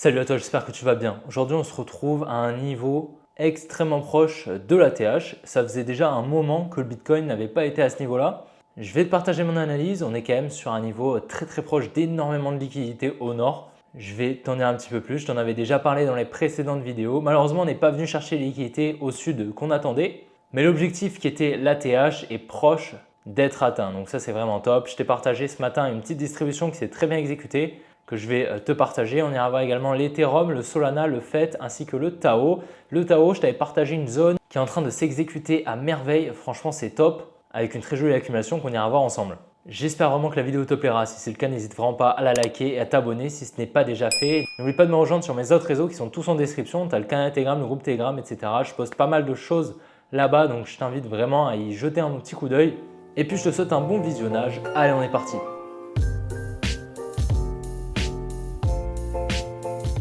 Salut à toi, j'espère que tu vas bien. Aujourd'hui, on se retrouve à un niveau extrêmement proche de l'ATH. Ça faisait déjà un moment que le Bitcoin n'avait pas été à ce niveau-là. Je vais te partager mon analyse. On est quand même sur un niveau très proche d'énormément de liquidités au nord. Je vais t'en dire un petit peu plus. Je t'en avais déjà parlé dans les précédentes vidéos. Malheureusement, on n'est pas venu chercher les liquidités au sud qu'on attendait. Mais l'objectif qui était l'ATH est proche d'être atteint. Donc ça, c'est vraiment top. Je t'ai partagé ce matin une petite distribution qui s'est très bien exécutée, que je vais te partager. On ira voir également l'Ethereum, le Solana, le FET ainsi que le Tao. Le Tao, je t'avais partagé une zone qui est en train de s'exécuter à merveille. Franchement, c'est top avec une très jolie accumulation qu'on ira voir ensemble. J'espère vraiment que la vidéo te plaira. Si c'est le cas, n'hésite vraiment pas à la liker et à t'abonner si ce n'est pas déjà fait. N'oublie pas de me rejoindre sur mes autres réseaux qui sont tous en description. Tu as le canal Telegram, le groupe Telegram, etc. Je poste pas mal de choses là-bas, donc je t'invite vraiment à y jeter un petit coup d'œil. Et puis je te souhaite un bon visionnage. Allez, on est parti.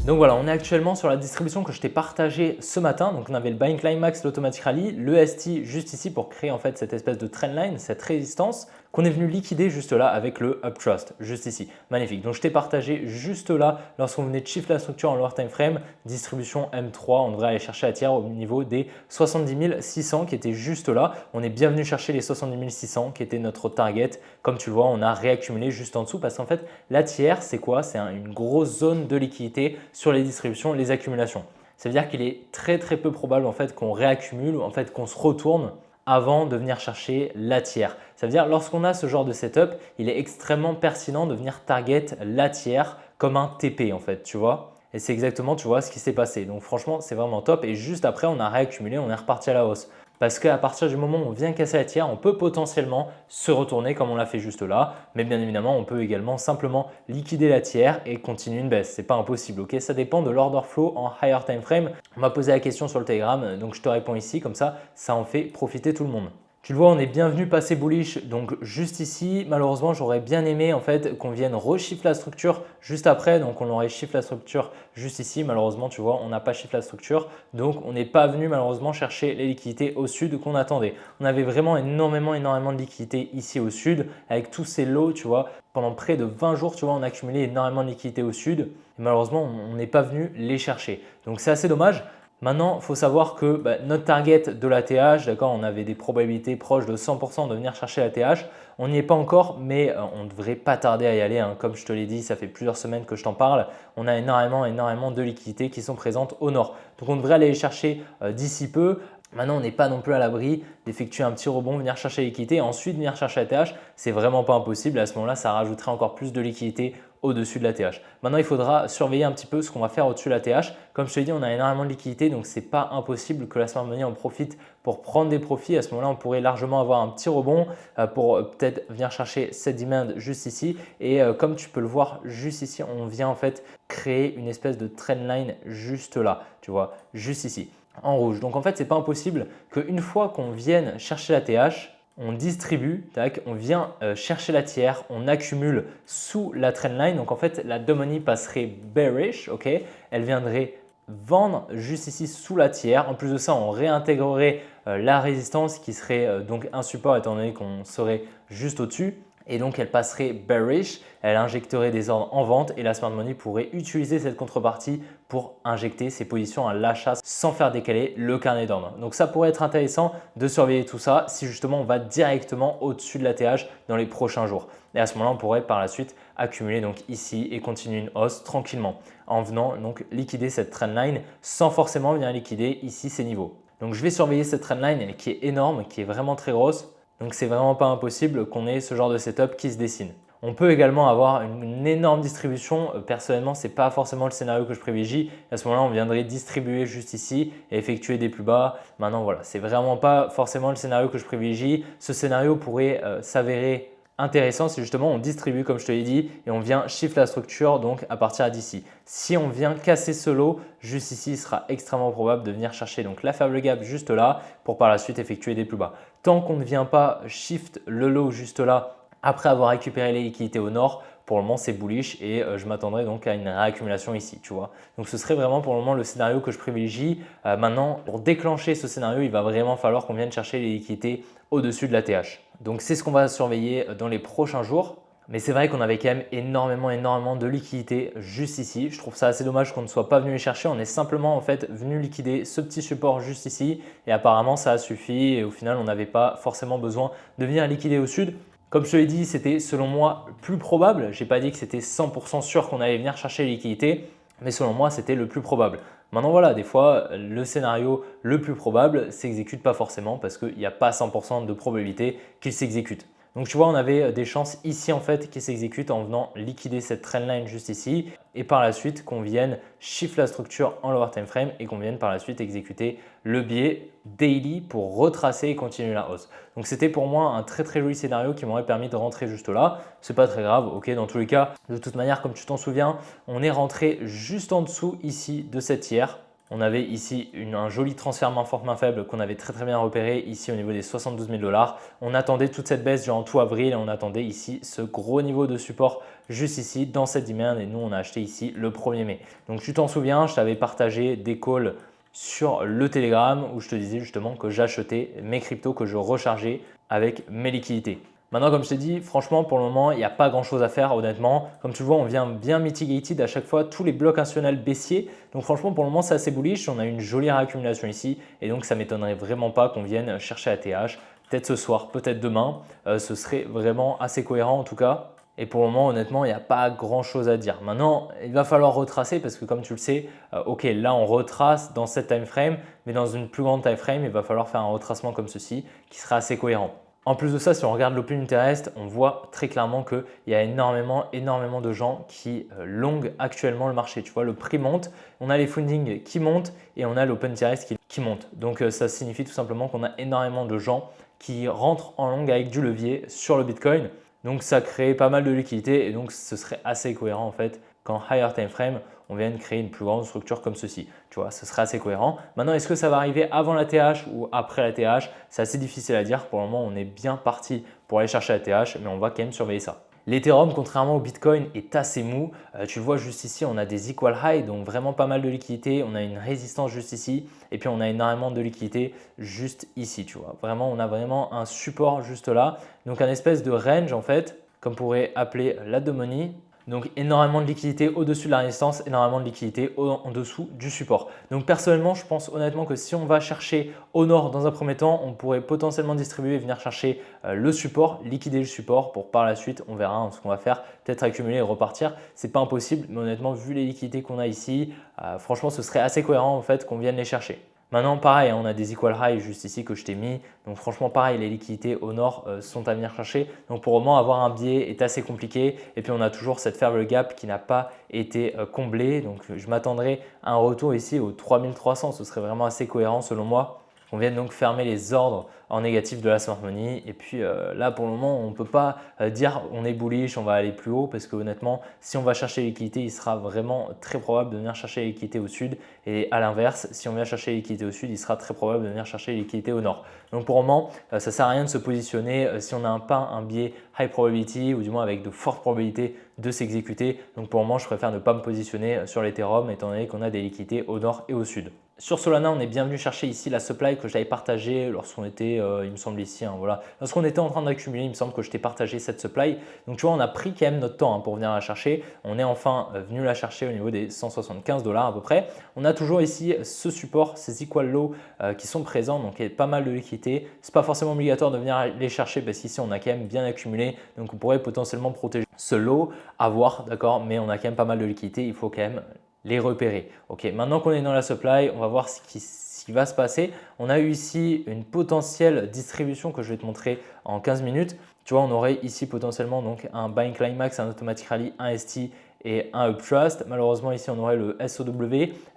Donc voilà, on est actuellement sur la distribution que je t'ai partagée ce matin. Donc on avait le Buying Climax, l'Automatic Rally, le ST juste ici pour créer en fait cette espèce de trendline, cette résistance qu'on est venu liquider juste là avec le Uptrust, juste ici. Magnifique. Donc je t'ai partagé juste là lorsqu'on venait de shift la structure en lower time frame, distribution M3, on devrait aller chercher la tiers au niveau des 70 600 qui était juste là. On est bien venu chercher les 70 600 qui était notre target. Comme tu le vois, on a réaccumulé juste en dessous parce qu'en fait la tiers c'est quoi? C'est une grosse zone de liquidité sur les distributions, les accumulations. Ça veut dire qu'il est très peu probable en fait qu'on réaccumule, en fait qu'on se retourne avant de venir chercher la tiers. Ça veut dire lorsqu'on a ce genre de setup, il est extrêmement pertinent de venir target la tiers comme un TP en fait, tu vois. Et c'est exactement, tu vois, ce qui s'est passé. Donc franchement, c'est vraiment top. Et juste après, on a réaccumulé, on est reparti à la hausse. Parce qu'à partir du moment où on vient casser la tiers, on peut potentiellement se retourner comme on l'a fait juste là. Mais bien évidemment, on peut également simplement liquider la tiers et continuer une baisse. Ce n'est pas impossible, ok? Ça dépend de l'order flow en higher time frame. On m'a posé la question sur le Telegram, donc je te réponds ici. Comme ça en fait profiter tout le monde. Tu le vois, on est bien venu passer bullish donc juste ici. Malheureusement, j'aurais bien aimé en fait qu'on vienne reshift la structure juste après. Donc on aurait shift la structure juste ici. Malheureusement, tu vois, on n'a pas shift la structure. Donc on n'est pas venu malheureusement chercher les liquidités au sud qu'on attendait. On avait vraiment énormément de liquidités ici au sud avec tous ces lots, tu vois. Pendant près de 20 jours, tu vois, on a accumulé énormément de liquidités au sud. Et malheureusement, on n'est pas venu les chercher. Donc c'est assez dommage. Maintenant, il faut savoir que notre target de l'ATH, d'accord, on avait des probabilités proches de 100% de venir chercher l'ATH. On n'y est pas encore, mais on ne devrait pas tarder à y aller. Hein. Comme je te l'ai dit, ça fait plusieurs semaines que je t'en parle. On a énormément de liquidités qui sont présentes au nord. Donc, on devrait aller les chercher d'ici peu. Maintenant, on n'est pas non plus à l'abri d'effectuer un petit rebond, venir chercher les liquidités et ensuite venir chercher l'ATH. C'est vraiment pas impossible. À ce moment-là, ça rajouterait encore plus de liquidités au-dessus de l'ATH. Maintenant, il faudra surveiller un petit peu ce qu'on va faire au-dessus de l'ATH. Comme je te l'ai dit, on a énormément de liquidités, donc ce n'est pas impossible que la smart money en profite pour prendre des profits. À ce moment-là, on pourrait largement avoir un petit rebond pour peut-être venir chercher cette demand juste ici. Et comme tu peux le voir juste ici, on vient en fait créer une espèce de trendline juste là, tu vois, juste ici, en rouge. Donc en fait, ce n'est pas impossible qu'une fois qu'on vienne chercher l'ATH, on distribue, tac, on vient chercher la tiers, on accumule sous la trendline. Donc en fait, la money passerait bearish, ok, elle viendrait vendre juste ici sous la tiers. En plus de ça, on réintégrerait la résistance qui serait donc un support étant donné qu'on serait juste au-dessus. Et donc, elle passerait bearish, elle injecterait des ordres en vente et la smart money pourrait utiliser cette contrepartie pour injecter ses positions à l'achat sans faire décaler le carnet d'ordre. Donc, ça pourrait être intéressant de surveiller tout ça si justement on va directement au-dessus de l'ATH dans les prochains jours. Et à ce moment-là, on pourrait par la suite accumuler donc ici et continuer une hausse tranquillement en venant donc liquider cette trendline sans forcément venir liquider ici ces niveaux. Donc, je vais surveiller cette trendline qui est énorme, qui est vraiment très grosse. Donc, c'est vraiment pas impossible qu'on ait ce genre de setup qui se dessine. On peut également avoir une énorme distribution. Personnellement, ce n'est pas forcément le scénario que je privilégie. À ce moment-là, on viendrait distribuer juste ici et effectuer des plus bas. Maintenant, voilà, ce n'est vraiment pas forcément le scénario que je privilégie. Ce scénario pourrait s'avérer intéressant si justement on distribue comme je te l'ai dit et on vient shift la structure donc à partir d'ici. Si on vient casser ce lot, juste ici, il sera extrêmement probable de venir chercher donc la faible gap juste là pour par la suite effectuer des plus bas. Tant qu'on ne vient pas shift le lot juste là après avoir récupéré les liquidités au nord, pour le moment c'est bullish et je m'attendrai donc à une réaccumulation ici, tu vois. Donc ce serait vraiment pour le moment le scénario que je privilégie. Maintenant, pour déclencher ce scénario, il va vraiment falloir qu'on vienne chercher les liquidités au-dessus de la TH. Donc c'est ce qu'on va surveiller dans les prochains jours. Mais c'est vrai qu'on avait quand même énormément de liquidités juste ici. Je trouve ça assez dommage qu'on ne soit pas venu les chercher. On est simplement en fait venu liquider ce petit support juste ici et apparemment ça a suffi et au final on n'avait pas forcément besoin de venir liquider au sud. Comme je te l'ai dit, c'était selon moi le plus probable. Je n'ai pas dit que c'était 100% sûr qu'on allait venir chercher les liquidités, mais selon moi c'était le plus probable. Maintenant voilà, des fois le scénario le plus probable ne s'exécute pas forcément parce qu'il n'y a pas 100% de probabilité qu'il s'exécute. Donc tu vois, on avait des chances ici en fait qui s'exécutent en venant liquider cette trendline juste ici et par la suite qu'on vienne shift la structure en lower time frame et qu'on vienne par la suite exécuter le biais daily pour retracer et continuer la hausse. Donc c'était pour moi un très joli scénario qui m'aurait permis de rentrer juste là. C'est pas très grave, ok, dans tous les cas, de toute manière, comme tu t'en souviens, on est rentré juste en dessous ici de cette tiers. On avait ici un joli transfert main forte, main faible qu'on avait très bien repéré ici au niveau des 72 000 $. On attendait toute cette baisse durant tout avril et on attendait ici ce gros niveau de support juste ici dans cette demand et nous on a acheté ici le 1er mai. Donc tu t'en souviens, je t'avais partagé des calls sur le Telegram où je te disais justement que j'achetais mes cryptos que je rechargeais avec mes liquidités. Maintenant, comme je t'ai dit, franchement, pour le moment, il n'y a pas grand-chose à faire, honnêtement. Comme tu le vois, on vient bien mitigated à chaque fois tous les blocs institutionnels baissiers. Donc franchement, pour le moment, c'est assez bullish. On a une jolie réaccumulation ici et donc ça ne m'étonnerait vraiment pas qu'on vienne chercher ATH. Peut-être ce soir, peut-être demain. Ce serait vraiment assez cohérent en tout cas. Et pour le moment, honnêtement, il n'y a pas grand-chose à dire. Maintenant, il va falloir retracer parce que comme tu le sais, ok, là on retrace dans cette time frame, mais dans une plus grande time frame, il va falloir faire un retracement comme ceci qui sera assez cohérent. En plus de ça, si on regarde l'open interest, on voit très clairement qu'il y a énormément de gens qui longuent actuellement le marché. Tu vois, le prix monte, on a les fundings qui montent et on a l'open interest qui monte. Donc, ça signifie tout simplement qu'on a énormément de gens qui rentrent en long avec du levier sur le Bitcoin. Donc, ça crée pas mal de liquidités et donc ce serait assez cohérent en fait qu'en higher time frame, on vienne créer une plus grande structure comme ceci. Tu vois, ce serait assez cohérent. Maintenant, est-ce que ça va arriver avant la TH ou après la TH? C'est assez difficile à dire. Pour le moment, on est bien parti pour aller chercher la TH, mais on va quand même surveiller ça. L'Ethereum, contrairement au Bitcoin, est assez mou. Tu le vois juste ici, on a des equal high, donc vraiment pas mal de liquidité. On a une résistance juste ici et puis on a énormément de liquidité juste ici. Tu vois, vraiment, on a vraiment un support juste là. Donc un espèce de range en fait, comme on pourrait appeler la money. Donc énormément de liquidité au-dessus de la résistance, énormément de liquidité en dessous du support. Donc personnellement, je pense honnêtement que si on va chercher au nord dans un premier temps, on pourrait potentiellement distribuer et venir chercher le support, liquider le support pour par la suite, on verra ce qu'on va faire, peut-être accumuler et repartir. Ce n'est pas impossible, mais honnêtement, vu les liquidités qu'on a ici, franchement, ce serait assez cohérent en fait qu'on vienne les chercher. Maintenant, pareil, on a des equal high juste ici que je t'ai mis. Donc franchement, pareil, les liquidités au nord sont à venir chercher. Donc pour le moment, avoir un biais est assez compliqué. Et puis on a toujours cette faible gap qui n'a pas été comblée. Donc je m'attendrai à un retour ici aux 3300. Ce serait vraiment assez cohérent selon moi. On vient donc fermer les ordres en négatif de la smart money. Et puis là, pour le moment, on ne peut pas dire on est bullish, on va aller plus haut parce que honnêtement, si on va chercher les liquidités, il sera vraiment très probable de venir chercher les liquidités au sud. Et à l'inverse, si on vient chercher les liquidités au sud, il sera très probable de venir chercher les liquidités au nord. Donc pour le moment, ça ne sert à rien de se positionner si on n'a pas un biais high probability ou du moins avec de fortes probabilités de s'exécuter. Donc pour le moment, je préfère ne pas me positionner sur l'Ethereum étant donné qu'on a des liquidités au nord et au sud. Sur Solana, on est bien venu chercher ici la supply que j'avais partagée lorsqu'on était, il me semble ici, voilà. Lorsqu'on était en train d'accumuler, il me semble que je t'ai partagé cette supply. Donc tu vois, on a pris quand même notre temps pour venir la chercher. On est enfin venu la chercher au niveau des 175 $ à peu près. On a toujours ici ce support, ces equal low qui sont présents, donc il y a pas mal de liquidités. Ce n'est pas forcément obligatoire de venir les chercher parce qu'ici, on a quand même bien accumulé. Donc on pourrait potentiellement protéger ce low, à voir, d'accord, mais on a quand même pas mal de liquidités. Il faut quand même les repérer. Ok, maintenant qu'on est dans la supply, on va voir ce qui va se passer. On a eu ici une potentielle distribution que je vais te montrer en 15 minutes. Tu vois, on aurait ici potentiellement donc un buying climax, un automatic rally, un ST et un uptrust. Malheureusement, ici, on aurait le SOW.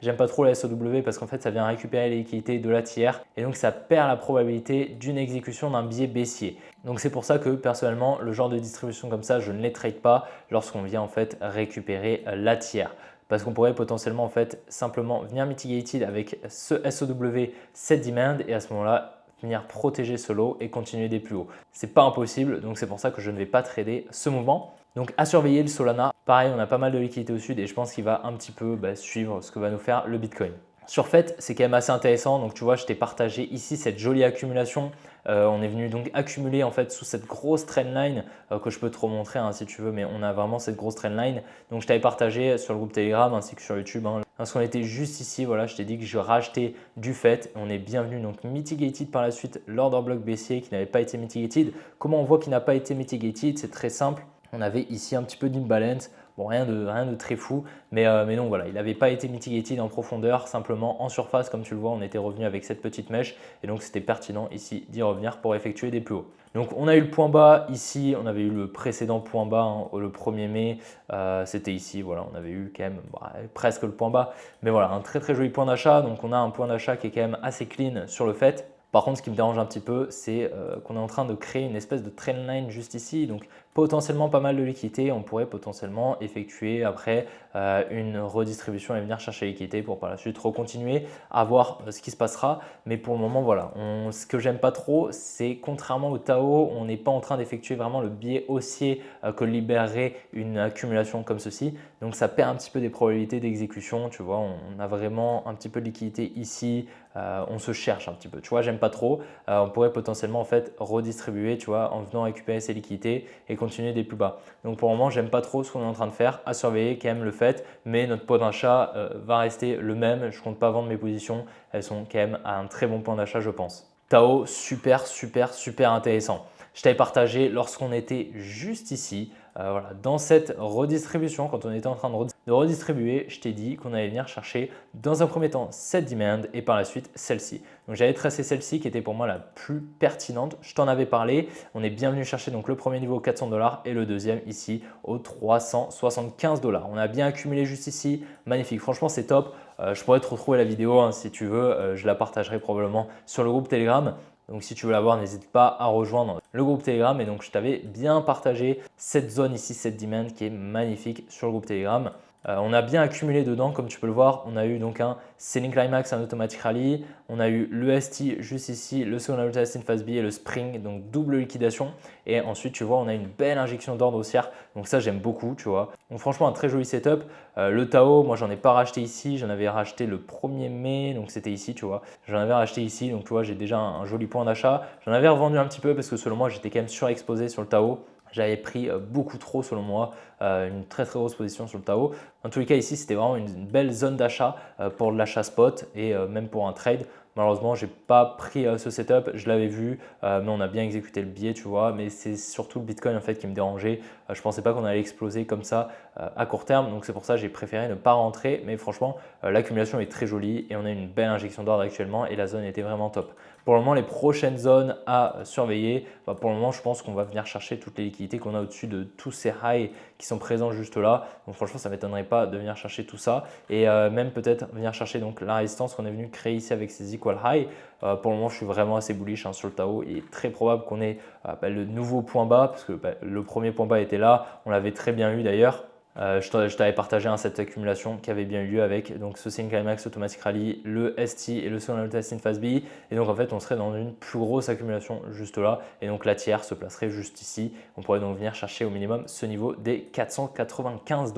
J'aime pas trop le SOW parce qu'en fait, ça vient récupérer les liquidités de la tiers et donc ça perd la probabilité d'une exécution d'un biais baissier. Donc c'est pour ça que personnellement, le genre de distribution comme ça, je ne les trade pas lorsqu'on vient en fait récupérer la tiers. Parce qu'on pourrait potentiellement en fait simplement venir mitigated avec ce SOW, cette demand et à ce moment-là venir protéger ce lot et continuer des plus hauts. Ce n'est pas impossible, donc c'est pour ça que je ne vais pas trader ce mouvement. Donc à surveiller le Solana. Pareil, on a pas mal de liquidités au sud et je pense qu'il va un petit peu suivre ce que va nous faire le Bitcoin. Sur fait, c'est quand même assez intéressant. Donc, tu vois, je t'ai partagé ici cette jolie accumulation. On est venu donc accumuler en fait sous cette grosse trendline que je peux te remontrer hein, si tu veux, mais on a vraiment cette grosse trendline. Donc, je t'avais partagé sur le groupe Telegram ainsi que sur YouTube. Hein. Lorsqu'on était juste ici, voilà, je t'ai dit que je rachetais du fait. On est bienvenu donc mitigated par la suite, l'order block baissier qui n'avait pas été mitigated. Comment on voit qu'il n'a pas été mitigated? C'est très simple. On avait ici un petit peu d'imbalance. Bon, rien de très fou, mais non, voilà, il n'avait pas été mitigated en profondeur, simplement en surface, comme tu le vois, on était revenu avec cette petite mèche et donc c'était pertinent ici d'y revenir pour effectuer des plus hauts. Donc on a eu le point bas ici, on avait eu le précédent point bas hein, le 1er mai, c'était ici, voilà, on avait eu quand même presque le point bas, mais voilà, un très très joli point d'achat. Donc on a un point d'achat qui est quand même assez clean sur le fait. Par contre, ce qui me dérange un petit peu, c'est qu'on est en train de créer une espèce de trendline juste ici. Donc, potentiellement pas mal de liquidité. On pourrait potentiellement effectuer après une redistribution et venir chercher liquidité pour par la suite recontinuer à voir ce qui se passera. Mais pour le moment, voilà. Ce que j'aime pas trop, c'est contrairement au Tao, on n'est pas en train d'effectuer vraiment le biais haussier que libérerait une accumulation comme ceci. Donc, ça perd un petit peu des probabilités d'exécution. Tu vois, on a vraiment un petit peu de liquidité ici. On se cherche un petit peu. Tu vois, j'aime pas trop. On pourrait potentiellement en fait redistribuer, tu vois, en venant récupérer ces liquidités et continuer des plus bas. Donc pour le moment, j'aime pas trop ce qu'on est en train de faire. À surveiller quand même le fait, mais notre point d'achat va rester le même. Je compte pas vendre mes positions. Elles sont quand même à un très bon point d'achat, je pense. Tao, super, super, super intéressant. Je t'avais partagé lorsqu'on était juste ici, voilà, dans cette redistribution, quand on était en train de redistribuer, je t'ai dit qu'on allait venir chercher dans un premier temps cette demand et par la suite celle-ci. Donc j'avais tracé celle-ci qui était pour moi la plus pertinente. Je t'en avais parlé. On est bien venu chercher donc le premier niveau aux 400 $ et le deuxième ici aux 375 $. On a bien accumulé juste ici. Magnifique. Franchement, c'est top. Je pourrais te retrouver la vidéo hein, si tu veux. Je la partagerai probablement sur le groupe Telegram. Donc si tu veux la voir, n'hésite pas à rejoindre le groupe Telegram. Et donc je t'avais bien partagé cette zone ici, cette demand qui est magnifique sur le groupe Telegram. On a bien accumulé dedans, comme tu peux le voir. On a eu donc un Selling Climax, un Automatic Rally. On a eu le ST juste ici, le Second Test in Phase B et le Spring, donc double liquidation. Et ensuite, tu vois, on a une belle injection d'ordre haussière. Donc ça, j'aime beaucoup, tu vois. Donc franchement, un très joli setup. Le Tao, moi, j'en ai pas racheté ici. J'en avais racheté le 1er mai, donc c'était ici, tu vois. J'en avais racheté ici, donc tu vois, j'ai déjà un joli point d'achat. J'en avais revendu un petit peu parce que selon moi, j'étais quand même surexposé sur le Tao. J'avais pris beaucoup trop selon moi, une très très grosse position sur le Tao. En tous les cas, ici, c'était vraiment une belle zone d'achat pour l'achat spot et même pour un trade. Malheureusement, je n'ai pas pris ce setup, je l'avais vu, mais on a bien exécuté le biais, tu vois. Mais c'est surtout le Bitcoin en fait qui me dérangeait. Je ne pensais pas qu'on allait exploser comme ça à court terme. Donc c'est pour ça que j'ai préféré ne pas rentrer. Mais franchement, l'accumulation est très jolie et on a une belle injection d'ordre actuellement et la zone était vraiment top. Pour le moment, les prochaines zones à surveiller, pour le moment, je pense qu'on va venir chercher toutes les liquidités qu'on a au-dessus de tous ces highs qui sont présents juste là. Donc franchement, ça ne m'étonnerait pas de venir chercher tout ça et même peut-être venir chercher donc la résistance qu'on est venu créer ici avec ces equal highs. Pour le moment, je suis vraiment assez bullish sur le Tao. Il est très probable qu'on ait le nouveau point bas parce que le premier point bas était là. On l'avait très bien eu d'ailleurs. Je t'avais partagé cette accumulation qui avait bien eu lieu avec donc ce Selling Climax Automatic Rally, le ST et le Second Test in Phase B. Et donc en fait, on serait dans une plus grosse accumulation juste là. Et donc la tiers se placerait juste ici. On pourrait donc venir chercher au minimum ce niveau des 495 $.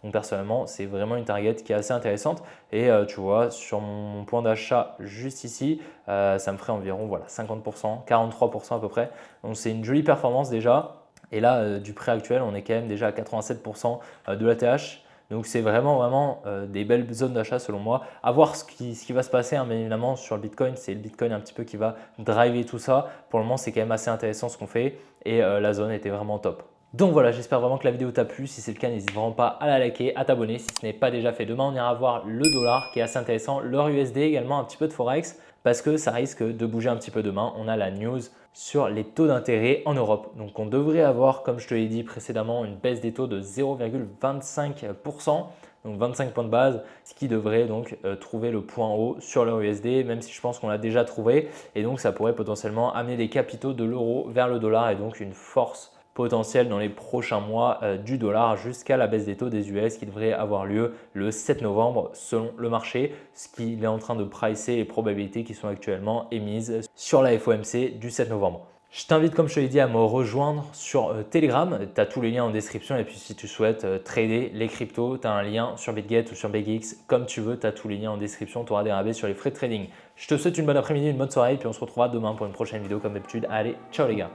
Donc personnellement, c'est vraiment une target qui est assez intéressante. Et tu vois, sur mon point d'achat juste ici, ça me ferait environ voilà, 50%, 43% à peu près. Donc c'est une jolie performance déjà. Et là, du prix actuel, on est quand même déjà à 87% de l'ATH. Donc c'est vraiment des belles zones d'achat selon moi. À voir ce qui va se passer, hein, bien évidemment, sur le Bitcoin. C'est le Bitcoin un petit peu qui va driver tout ça. Pour le moment, c'est quand même assez intéressant ce qu'on fait et la zone était vraiment top. Donc voilà, j'espère vraiment que la vidéo t'a plu. Si c'est le cas, n'hésite vraiment pas à la liker, à t'abonner si ce n'est pas déjà fait. Demain, on ira voir le dollar qui est assez intéressant, l'or USD également, un petit peu de Forex parce que ça risque de bouger un petit peu demain. On a la news sur les taux d'intérêt en Europe. Donc on devrait avoir, comme je te l'ai dit précédemment, une baisse des taux de 0,25%. Donc 25 points de base, ce qui devrait donc trouver le point haut sur l'euro USD, même si je pense qu'on l'a déjà trouvé. Et donc ça pourrait potentiellement amener des capitaux de l'euro vers le dollar et donc une force potentielle dans les prochains mois du dollar jusqu'à la baisse des taux des US qui devrait avoir lieu le 7 novembre selon le marché, ce qu'il est en train de pricer les probabilités qui sont actuellement émises sur la FOMC du 7 novembre. Je t'invite, comme je te l'ai dit, à me rejoindre sur Telegram. Tu as tous les liens en description. Et puis, si tu souhaites trader les cryptos, tu as un lien sur BitGet ou sur BigX. Comme tu veux, tu as tous les liens en description. Tu auras des rabais sur les frais de trading. Je te souhaite une bonne après-midi, une bonne soirée. Et puis, on se retrouvera demain pour une prochaine vidéo comme d'habitude. Allez, ciao les gars!